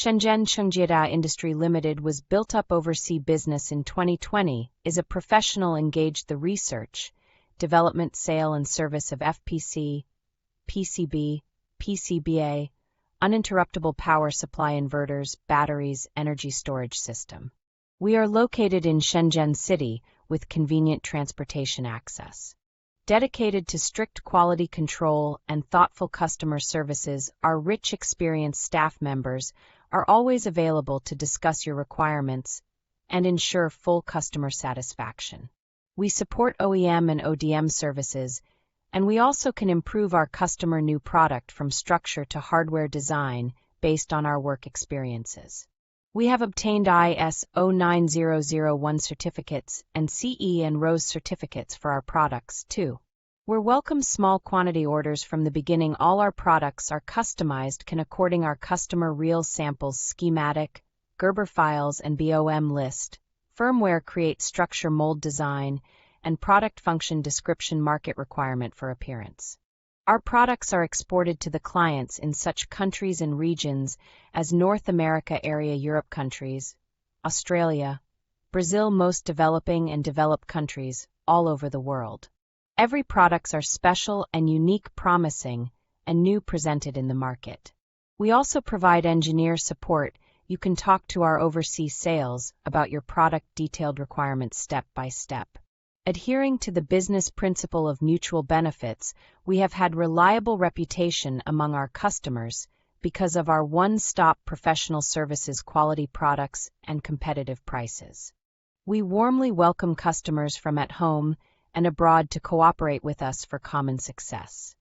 Shenzhen Chengjieda Industry Limited was built up overseas business in 2020, is a professional engaged the research, development, sale and service of FPC, PCB, Pcba, uninterruptible power supply inverters, batteries, energy storage system. We are located in Shenzhen City with convenient transportation access. Dedicated to strict quality control and thoughtful customer services, our rich experienced staff members are always available to discuss your requirements and ensure full customer satisfaction. We support OEM and ODM services, and we also can improve our customer new product from structure to hardware design based on our work experiences. We have obtained ISO 9001 certificates and CE and RoHS certificates for our products, too. We're welcome small quantity orders from the beginning. All our products are customized can according our customer real samples schematic, Gerber files and BOM list, firmware create structure mold design, and product function description market requirement for appearance. Our products are exported to the clients in such countries and regions as North America area, Europe countries, Australia, Brazil, most developing and developed countries all over the world. Every products are special and unique, promising, and new presented in the market. We also provide engineer support. You can talk to our overseas sales about your product detailed requirements step by step. Adhering to the business principle of mutual benefits, we have had reliable reputation among our customers because of our one-stop professional services, quality products, and competitive prices. We warmly welcome customers from at home and abroad to cooperate with us for common success.